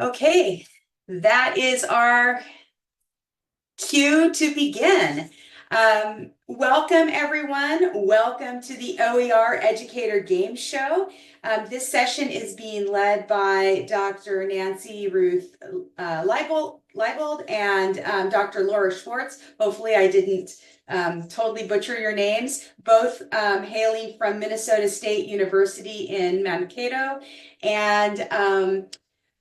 Okay, that is our cue to begin. Welcome, everyone. Welcome to the OER Educator Game Show. This session is being led by Dr. Nancyruth Leibold and Dr. Laura Schwarz. Hopefully, I didn't totally butcher your names. Both hailing from Minnesota State University in Mankato. And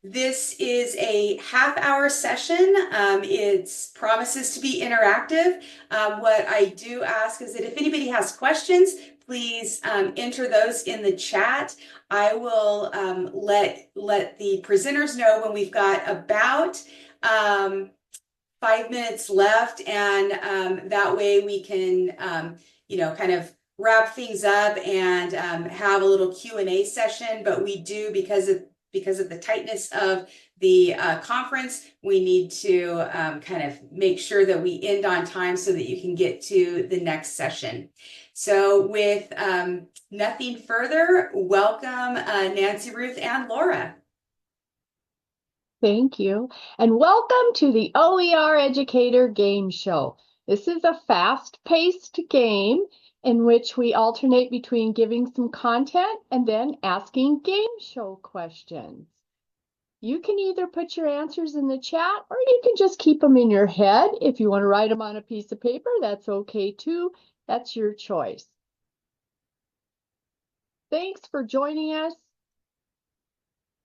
this is a half-hour session. It promises to be interactive. What I do ask is that if anybody has questions, please enter those in the chat. I will let the presenters know when we've got about 5 minutes left, and that way we can, kind of wrap things up and have a little Q&A session. But we do, because of the tightness of the conference, we need to kind of make sure that we end on time so that you can get to the next session. So with nothing further, welcome Nancyruth and Laura. Thank you, and welcome to the OER Educator Game Show. This is a fast-paced game in which we alternate between giving some content and then asking game show questions. You can either put your answers in the chat, or you can just keep them in your head. If you want to write them on a piece of paper, that's okay too. That's your choice. Thanks for joining us.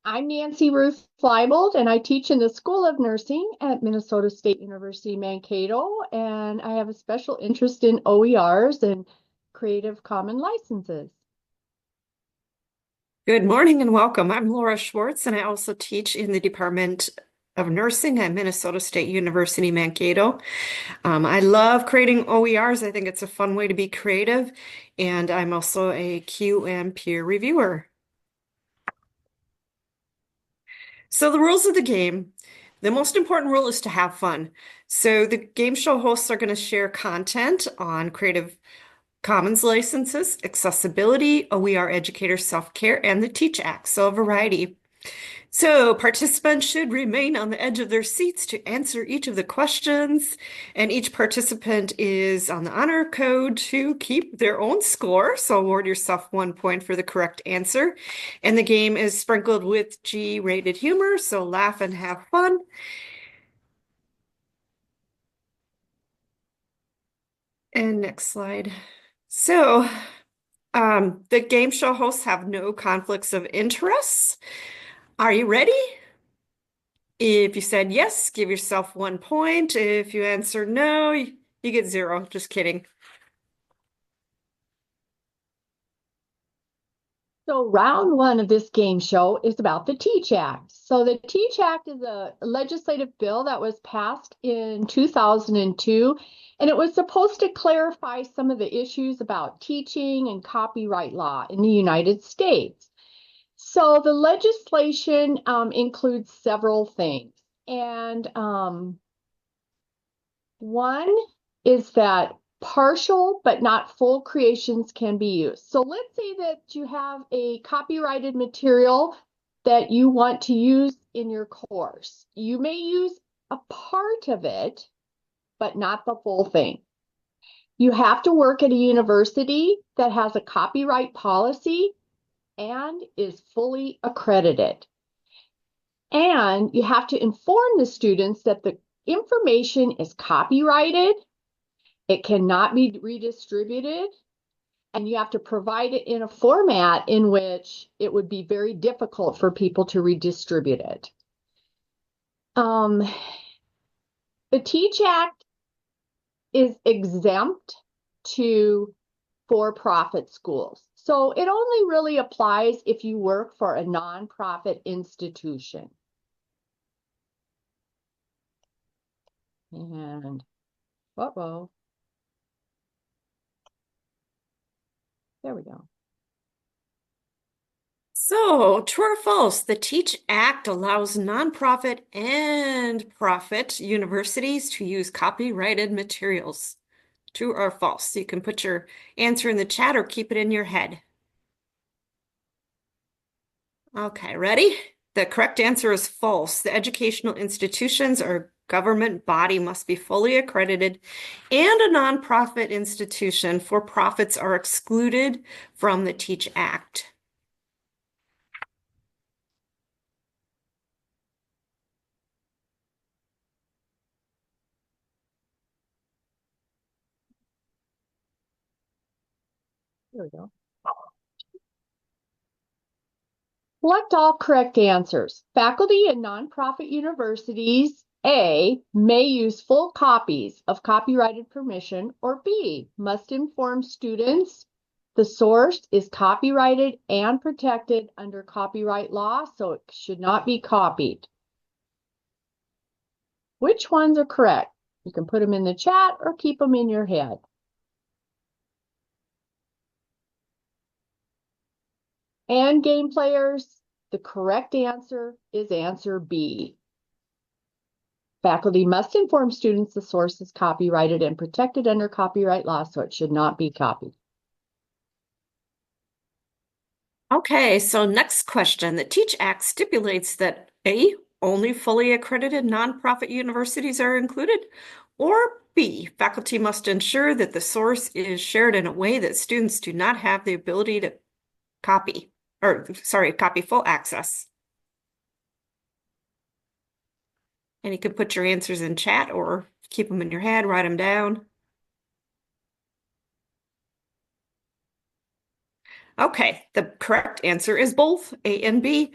I'm Nancyruth Leibold, and I teach in the School of Nursing at Minnesota State University, Mankato, and I have a special interest in OERs and Creative Commons licenses. Good morning and welcome. I'm Laura Schwarz, and I also teach in the Department of Nursing at Minnesota State University, Mankato. I love creating OERs. I think it's a fun way to be creative, and I'm also a QM peer reviewer. So the rules of the game, the most important rule is to have fun. So the game show hosts are going to share content on Creative Commons licenses, accessibility, OER educator self-care, and the TEACH Act, so a variety. So participants should remain on the edge of their seats to answer each of the questions, and each participant is on the honor code to keep their own score, so award yourself 1 point for the correct answer. And the game is sprinkled with G-rated humor, so laugh and have fun. And next slide. So the game show hosts have no conflicts of interest. Are you ready? If you said yes, give yourself 1 point. If you answer no, you get 0. Just kidding. So round one of this game show is about the TEACH Act. So the TEACH Act is a legislative bill that was passed in 2002, and it was supposed to clarify some of the issues about teaching and copyright law in the United States. So the legislation includes several things. And one is that partial but not full creations can be used. So let's say that you have a copyrighted material that you want to use in your course. You may use a part of it, but not the full thing. You have to work at a university that has a copyright policy and is fully accredited. And you have to inform the students that the information is copyrighted, it cannot be redistributed, and you have to provide it in a format in which it would be very difficult for people to redistribute it. The TEACH Act is exempt to for-profit schools. So it only really applies if you work for a nonprofit institution. And, uh-oh. There we go. So, true or false, the TEACH Act allows nonprofit and profit universities to use copyrighted materials. True or false? You can put your answer in the chat or keep it in your head. Okay, ready? The correct answer is false. The educational institutions or government body must be fully accredited, and a nonprofit institution for profits are excluded from the Teach Act. There we go. Select all correct answers. Faculty in nonprofit universities, A, may use full copies of copyrighted permission, or B, must inform students the source is copyrighted and protected under copyright law, so it should not be copied. Which ones are correct? You can put them in the chat or keep them in your head. And game players, the correct answer is answer B. Faculty must inform students the source is copyrighted and protected under copyright law, so it should not be copied. Okay, so next question. The Teach Act stipulates that A, only fully accredited nonprofit universities are included, or B, faculty must ensure that the source is shared in a way that students do not have the ability to copy full access. And you can put your answers in chat or keep them in your head, write them down. Okay, the correct answer is both A and B.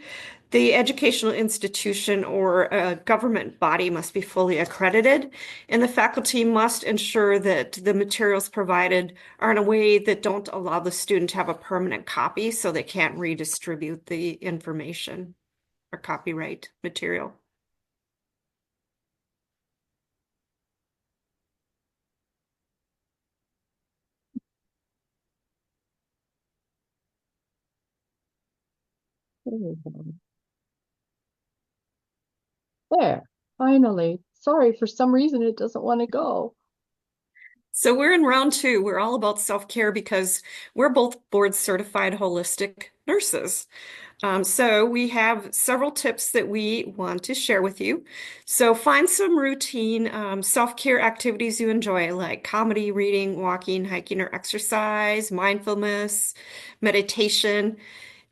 The educational institution or a government body must be fully accredited, and the faculty must ensure that the materials provided are in a way that don't allow the student to have a permanent copy, so they can't redistribute the information or copyright material. There, finally. Sorry, for some reason it doesn't want to go. So we're in round 2. We're all about self-care because we're both board certified holistic nurses. So we have several tips that we want to share with you. So find some routine self-care activities you enjoy, like comedy, reading, walking, hiking, or exercise, mindfulness, meditation,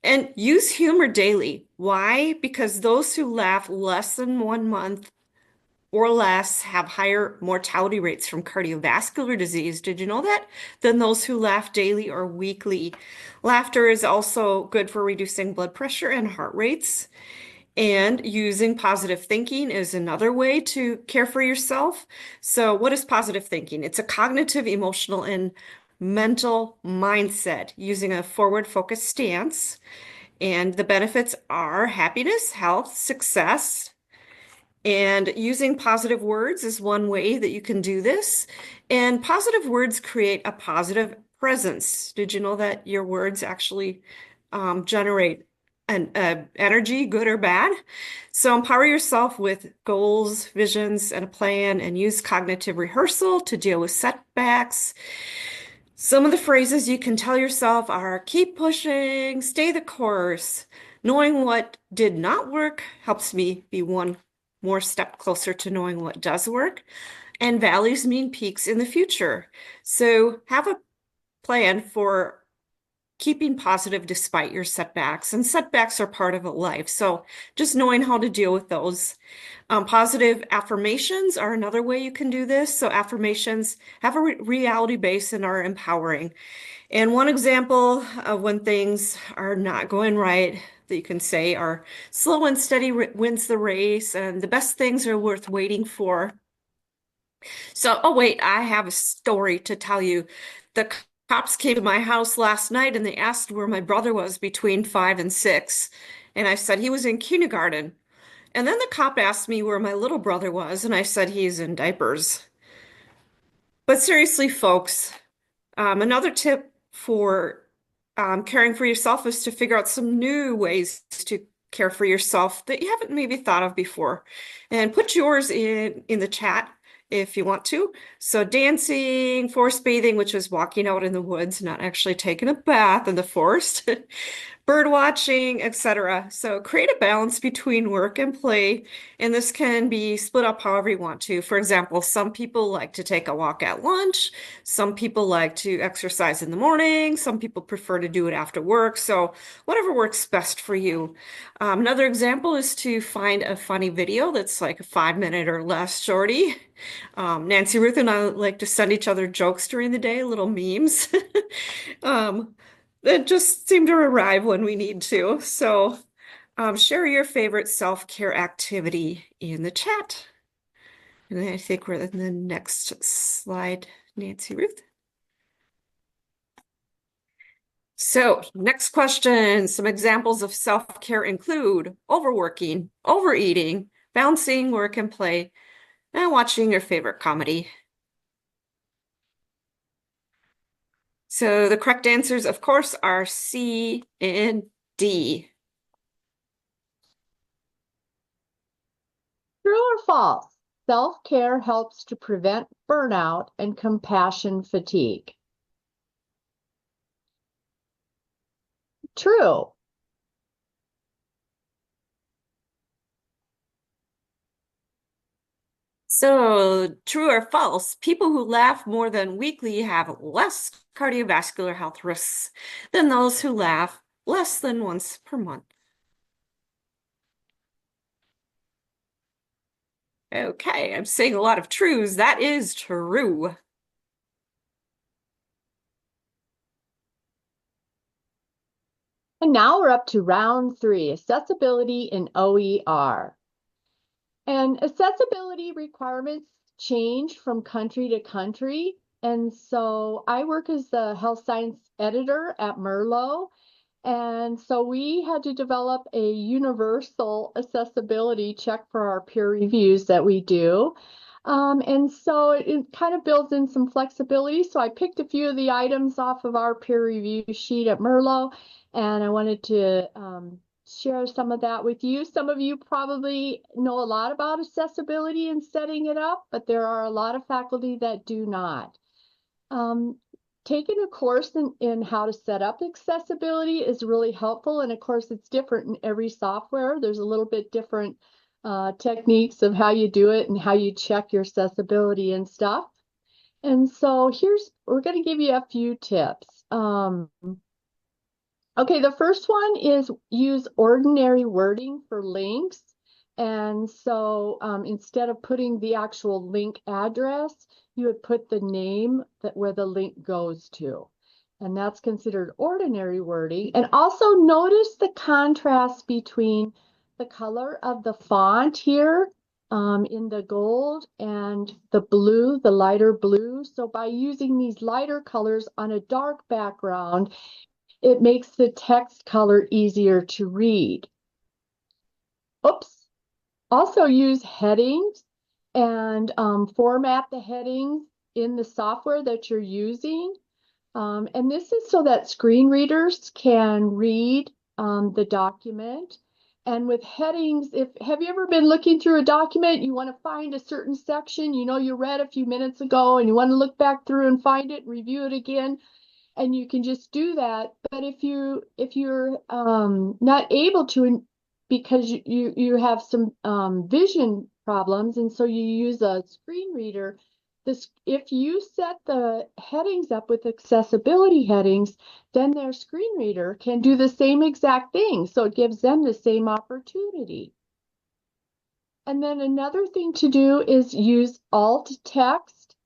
and use humor daily. Why? Because those who laugh less than 1 month or less have higher mortality rates from cardiovascular disease. Did you know that? Than those who laugh daily or weekly. Laughter is also good for reducing blood pressure and heart rates. And using positive thinking is another way to care for yourself. So what is positive thinking? It's a cognitive, emotional, and mental mindset using a forward-focused stance. And the benefits are happiness, health, success. And using positive words is one way that you can do this. And positive words create a positive presence. Did you know that your words actually generate an energy, good or bad? So empower yourself with goals, visions, and a plan, and use cognitive rehearsal to deal with setbacks. Some of the phrases you can tell yourself are keep pushing, stay the course. Knowing what did not work helps me be one more step closer to knowing what does work. And valleys mean peaks in the future. So have a plan for keeping positive despite your setbacks. And setbacks are part of a life. So just knowing how to deal with those. Positive affirmations are another way you can do this. So affirmations have a reality base and are empowering. And one example of when things are not going right that you can say are slow and steady wins the race, and the best things are worth waiting for. So, oh wait, I have a story to tell you. The cops came to my house last night and they asked where my brother was between 5 and 6. And I said he was in kindergarten. And then the cop asked me where my little brother was, and I said he's in diapers. But seriously, folks, another tip for caring for yourself is to figure out some new ways to care for yourself that you haven't maybe thought of before. And put yours in the chat if you want to. So dancing, forest bathing, which is walking out in the woods, not actually taking a bath in the forest. bird watching, etc. So create a balance between work and play, and this can be split up however you want to. For example, some people like to take a walk at lunch, some people like to exercise in the morning, some people prefer to do it after work. So whatever works best for you. Another example is to find a funny video that's like a 5 minute or less shorty. Nancyruth and I like to send each other jokes during the day, little memes. Um, that just seem to arrive when we need to. So, share your favorite self-care activity in the chat. And I think we're in the next slide, Nancyruth. So, next question. Some examples of self-care include overworking, overeating, balancing work and play, and watching your favorite comedy. So the correct answers, of course, are C and D. True or false? Self-care helps to prevent burnout and compassion fatigue. True. So true or false, people who laugh more than weekly have less cardiovascular health risks than those who laugh less than once per month. Okay, I'm saying a lot of truths. That is true. And now we're up to round 3, accessibility in OER. And accessibility requirements change from country to country. And so I work as the health science editor at Merlot. And so we had to develop a universal accessibility check for our peer reviews that we do. And so it kind of builds in some flexibility. So I picked a few of the items off of our peer review sheet at Merlot, and I wanted to share some of that with you. Some of you probably know a lot about accessibility and setting it up, but there are a lot of faculty that do not. Taking a course in how to set up accessibility is really helpful. And of course, it's different in every software. There's a little bit different techniques of how you do it and how you check your accessibility and stuff. And so we're going to give you a few tips. Okay, the first one is use ordinary wording for links. And so instead of putting the actual link address, you would put the name where the link goes to. And that's considered ordinary wording. And also notice the contrast between the color of the font here in the gold and the blue, the lighter blue. So by using these lighter colors on a dark background, it makes the text color easier to read. Oops. Also use headings and format the headings in the software that you're using. And this is so that screen readers can read the document. And with headings, have you ever been looking through a document, you want to find a certain section, you know you read a few minutes ago, and you want to look back through and find it and review it again? And you can just do that. But if you're not able to, because you have some vision problems, and so you use a screen reader, if you set the headings up with accessibility headings, then their screen reader can do the same exact thing. So it gives them the same opportunity. And then another thing to do is use alt text.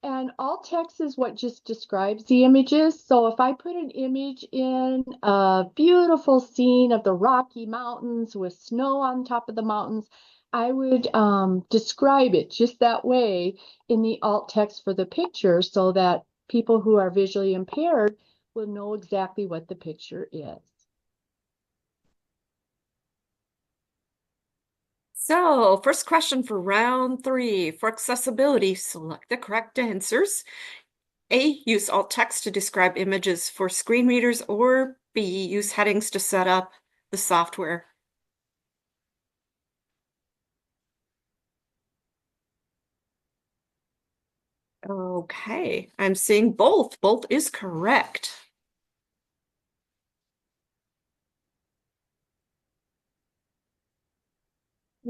And alt text is what just describes the images. So if I put an image in a beautiful scene of the Rocky Mountains with snow on top of the mountains, I would describe it just that way in the alt text for the picture so that people who are visually impaired will know exactly what the picture is. So, first question for round 3. For accessibility, select the correct answers. A, use alt text to describe images for screen readers, or B, use headings to set up the software. Okay, I'm seeing both. Both is correct.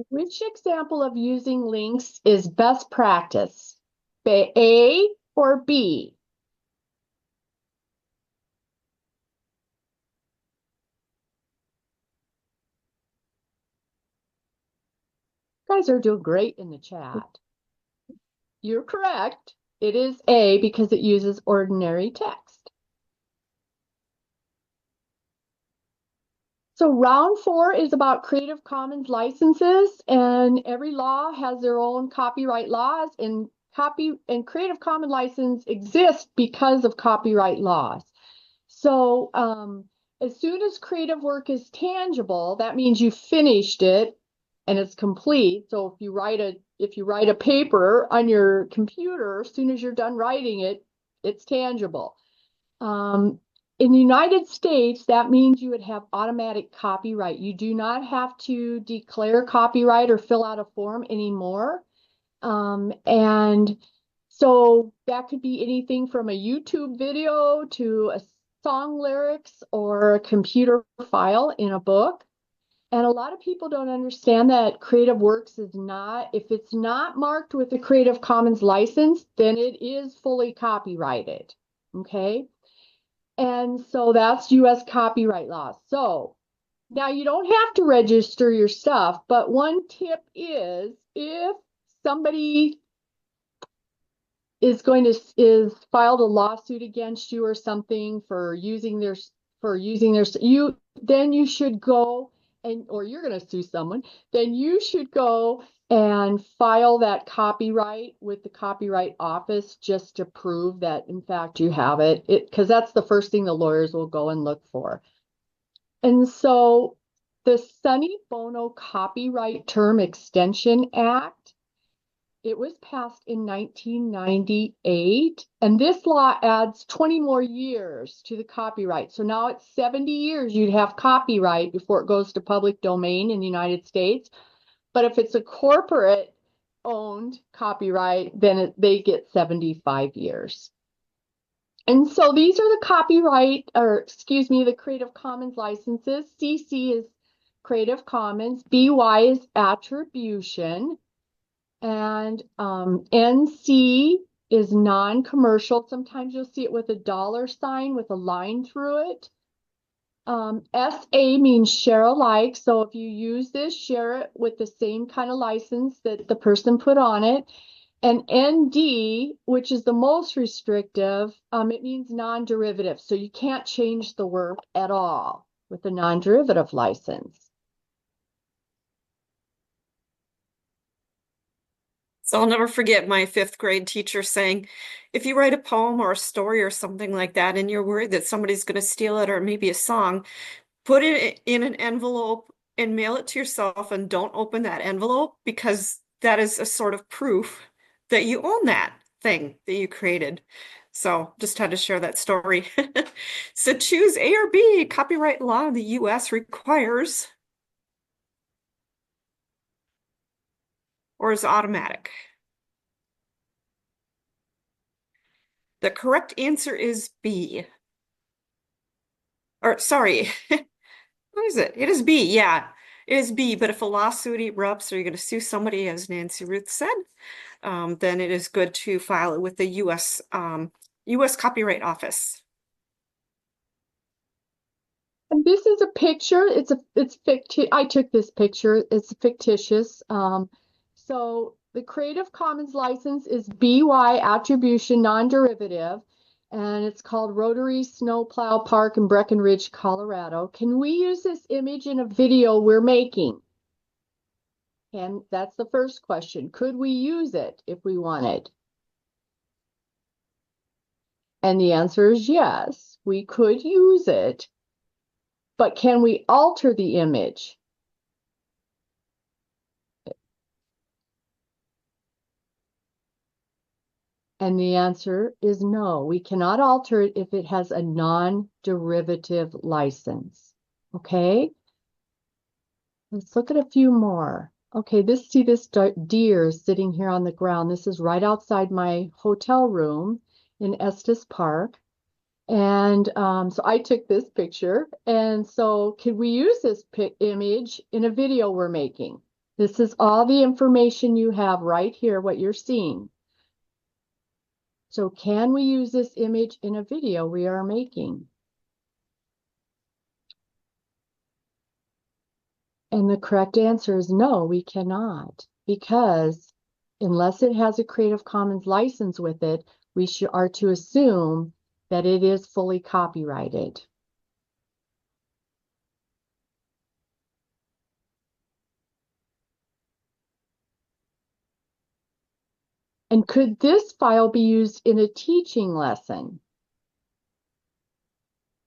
Which example of using links is best practice? A or B? You guys are doing great in the chat. You're correct. It is A because it uses ordinary text. So round 4 is about Creative Commons licenses, and every law has their own copyright laws, and Creative Commons license exists because of copyright laws. So as soon as creative work is tangible, that means you finished it and it's complete. So if you write a paper on your computer, as soon as you're done writing it, it's tangible. In the United States, that means you would have automatic copyright. You do not have to declare copyright or fill out a form anymore. And so that could be anything from a YouTube video to a song lyrics or a computer file in a book. And a lot of people don't understand that creative works is not, if it's not marked with a Creative Commons license, then it is fully copyrighted. Okay. And so that's US copyright law. So now you don't have to register your stuff, but one tip is if somebody is filed a lawsuit against you or something for using their then you should go or you're going to sue someone, then you should go and file that copyright with the Copyright Office just to prove that in fact you have it, because that's the first thing the lawyers will go and look for. And so the Sonny Bono Copyright Term Extension Act, it was passed in 1998, and this law adds 20 more years to the copyright. So now it's 70 years you'd have copyright before it goes to public domain in the United States. But if it's a corporate owned copyright, then they get 75 years. And so these are the Creative Commons licenses. CC is Creative Commons, BY is attribution, and NC is non-commercial. Sometimes you'll see it with a $ with a line through it. SA means share alike. So if you use this, share it with the same kind of license that the person put on it. And ND, which is the most restrictive, it means non-derivative. So you can't change the work at all with a non-derivative license. So I'll never forget my 5th grade teacher saying, if you write a poem or a story or something like that, and you're worried that somebody's going to steal it or maybe a song, put it in an envelope and mail it to yourself and don't open that envelope, because that is a sort of proof that you own that thing that you created. So just had to share that story. So choose A or B. Copyright law in the US requires or is automatic. The correct answer is B. Or sorry, what is it? It is B, yeah. It is B, but if a lawsuit erupts or you're going to sue somebody, as Nancyruth said, then it is good to file it with the US Copyright Office. And this is a picture. It's fictitious. I took this picture. It's fictitious. So the Creative Commons license is BY attribution non-derivative, and it's called Rotary Snowplow Park in Breckenridge, Colorado. Can we use this image in a video we're making? And that's the first question. Could we use it if we wanted? And the answer is yes, we could use it. But can we alter the image? And the answer is no, we cannot alter it if it has a non-derivative license. Okay, let's look at a few more. Okay, this deer sitting here on the ground. This is right outside my hotel room in Estes Park. And so I took this picture. And so could we use this image in a video we're making? This is all the information you have right here, what you're seeing. So can we use this image in a video we are making? And the correct answer is no, we cannot, because unless it has a Creative Commons license with it, we are to assume that it is fully copyrighted. And could this file be used in a teaching lesson?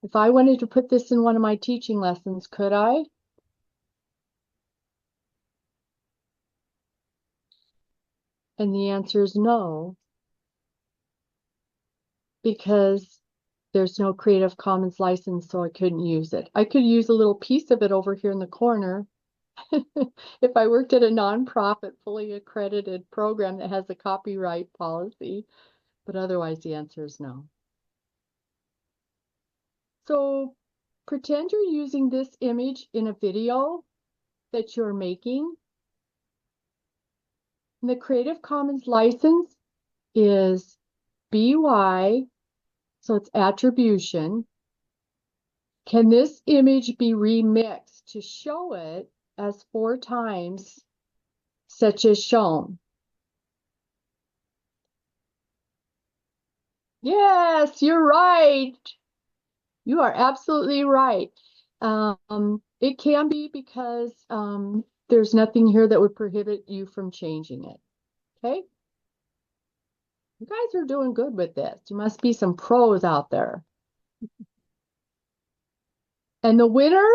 If I wanted to put this in one of my teaching lessons, could I? And the answer is no, because there's no Creative Commons license, so I couldn't use it. I could use a little piece of it over here in the corner if I worked at a nonprofit, fully accredited program that has a copyright policy, but otherwise the answer is no. So pretend you're using this image in a video that you're making. And the Creative Commons license is BY, so it's attribution. Can this image be remixed to show it as 4 times, such as shown? Yes, you're right. You are absolutely right. It can be because there's nothing here that would prohibit you from changing it. Okay? You guys are doing good with this. There must be some pros out there. And the winner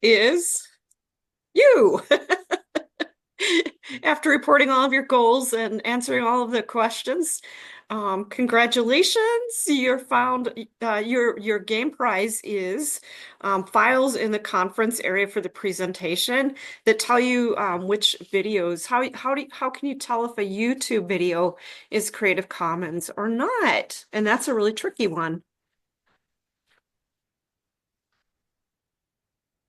Is you. After reporting all of your goals and answering all of the questions, congratulations! You're found. Your game prize is files in the conference area for the presentation that tell you which videos. How can you tell if a YouTube video is Creative Commons or not? And that's a really tricky one.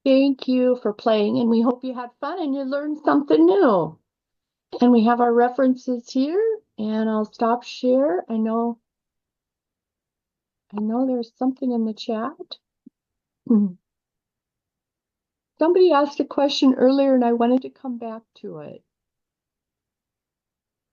Thank you for playing, and we hope you had fun and you learned something new. And we have our references here, and I'll stop share. I know there's something in the chat. Somebody asked a question earlier, and I wanted to come back to it.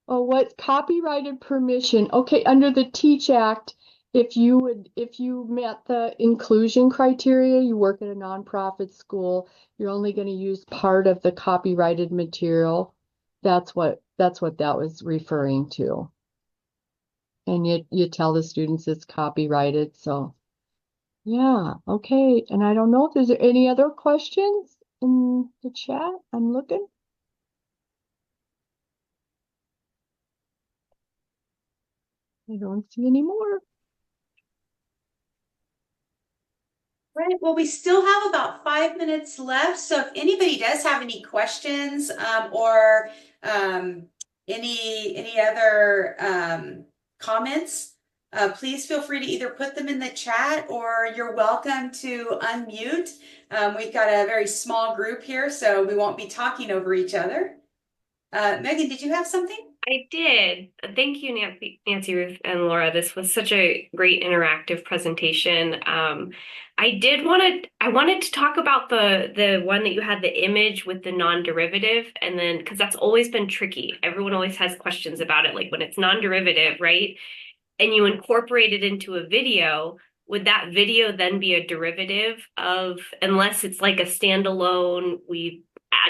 Oh, what's copyrighted permission? Okay, under the Teach Act, if you met the inclusion criteria, you work at a nonprofit school, you're only going to use part of the copyrighted material. That's what that was referring to. And you tell the students it's copyrighted. So yeah, okay. And I don't know if there's any other questions in the chat. I'm looking. I don't see any more. Right. Well, we still have about 5 minutes left. So if anybody does have any questions or any other comments, please feel free to either put them in the chat or you're welcome to unmute. We've got a very small group here, so we won't be talking over each other. Megan, did you have something? I did. Thank you, Nancyruth and Laura. This was such a great interactive presentation. I wanted to talk about the one that you had the image with the non-derivative, and then because that's always been tricky. Everyone always has questions about it, like when it's non-derivative, right? And you incorporate it into a video, would that video then be a derivative of, unless it's like a standalone,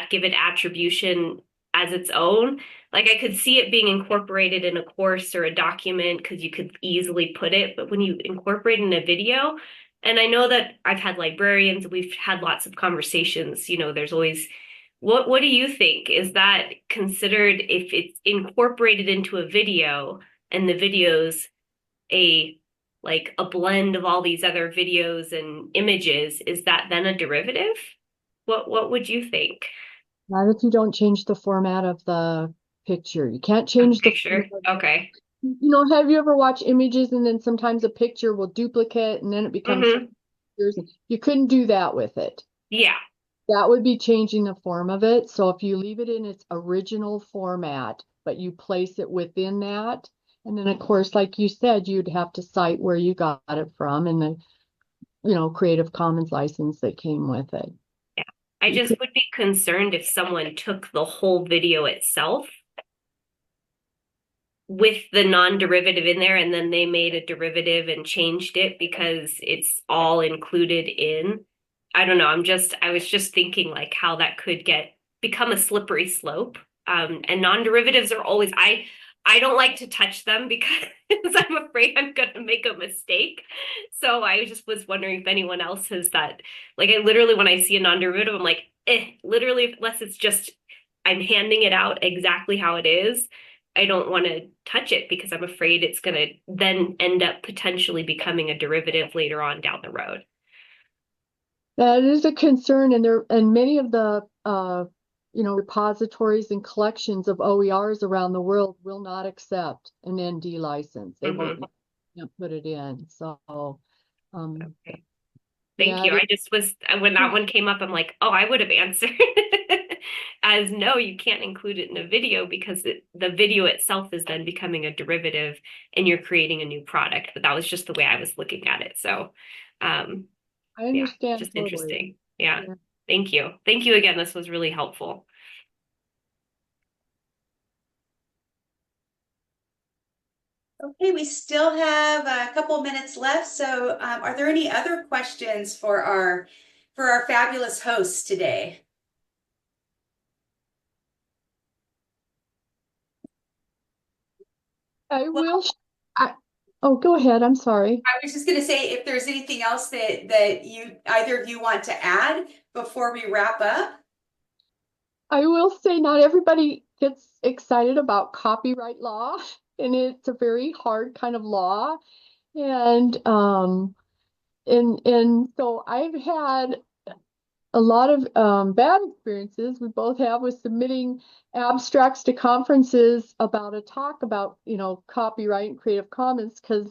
give it attribution as its own? Like I could see it being incorporated in a course or a document because you could easily put it, but when you incorporate in a video, and I know that I've had librarians, we've had lots of conversations, there's always, what do you think? Is that considered, if it's incorporated into a video and the video's like a blend of all these other videos and images, is that then a derivative? What would you think? Not if you don't change the format of the picture. You can't change the Picture. Okay. have you ever watched images and then sometimes a picture will duplicate and then it becomes You couldn't do that with it. Yeah. That would be changing the form of it. So if you leave it in its original format, but you place it within that, and then of course, like you said, you'd have to cite where you got it from and the, Creative Commons license that came with it. Yeah. I just would be concerned if someone took the whole video itself with the non-derivative in there and then they made a derivative and changed it because it's all included in. I don't know. I was just thinking like how that could become a slippery slope. And non-derivatives are always, I don't like to touch them because I'm afraid I'm going to make a mistake. So I just was wondering if anyone else has that. Like I literally, when I see a non-derivative, I'm like, literally, unless it's just, I'm handing it out exactly how it is. I don't want to touch it because I'm afraid it's going to then end up potentially becoming a derivative later on down the road. That is a concern, and many of the repositories and collections of OERs around the world will not accept an ND license. They won't put it in. So, okay. Thank yeah, you. I just was, when that one came up, I'm like, oh, I would have answered as no, you can't include it in a video because the video itself is then becoming a derivative and you're creating a new product. But that was just the way I was looking at it. So, I understand just totally. interesting. Yeah. Thank you. Thank you again. This was really helpful. Okay, we still have a couple minutes left. So are there any other questions for our fabulous hosts today? Go ahead. I'm sorry. I was just going to say if there's anything else that either of you want to add before we wrap up. I will say not everybody gets excited about copyright law, and it's a very hard kind of law. And so I've had a lot of bad experiences. We both have with submitting abstracts to conferences about a talk about copyright and Creative Commons because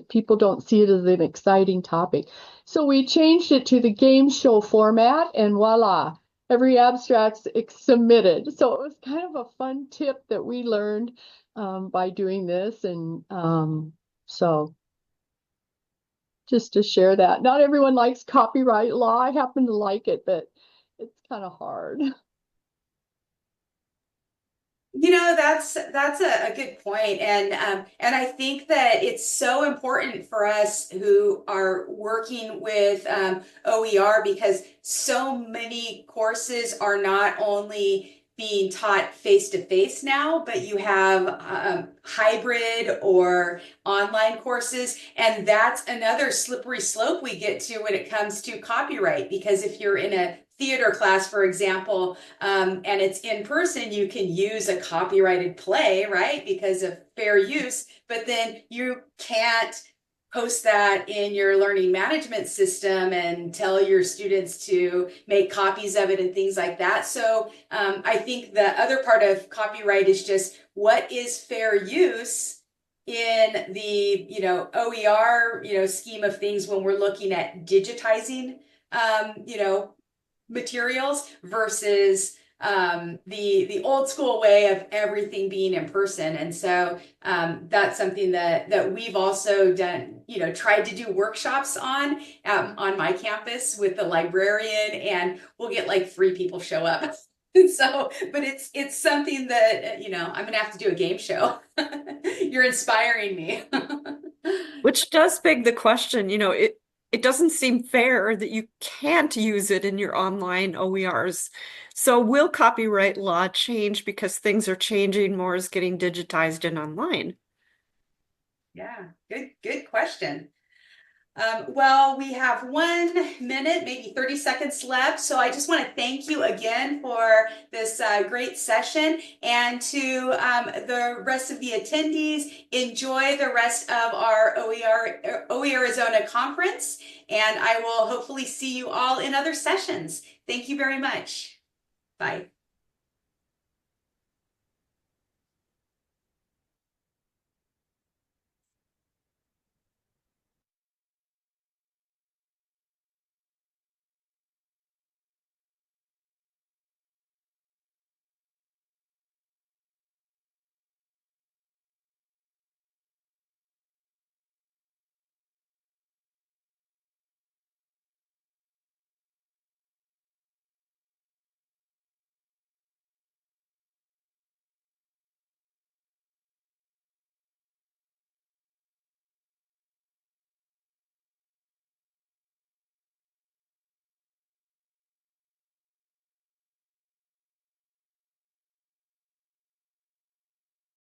people don't see it as an exciting topic. So we changed it to the game show format, and voila, every abstract's submitted. So it was kind of a fun tip that we learned by doing this, and so just to share that. Not everyone likes copyright law. I happen to like it, but it's kind of hard. That's a good point. And I think that it's so important for us who are working with OER because so many courses are not only being taught face to face now, but you have hybrid or online courses. And that's another slippery slope we get to when it comes to copyright, because if you're in a theater class, for example, and it's in person, you can use a copyrighted play, right? Because of fair use, but then you can't post that in your learning management system and tell your students to make copies of it and things like that. So I think the other part of copyright is just what is fair use in the OER scheme of things when we're looking at digitizing materials versus the old school way of everything being in person. And so that's something that we've also done, tried to do workshops on my campus with the librarian, and we'll get like 3 people show up. So, but it's something that, I'm gonna have to do a game show. You're inspiring me. Which does beg the question, it doesn't seem fair that you can't use it in your online OERs. So will copyright law change because things are changing, more is getting digitized and online? Yeah, good question. Well, we have 1 minute, maybe 30 seconds left. So I just want to thank you again for this great session, and to the rest of the attendees, enjoy the rest of our OE Arizona conference, and I will hopefully see you all in other sessions. Thank you very much. Bye.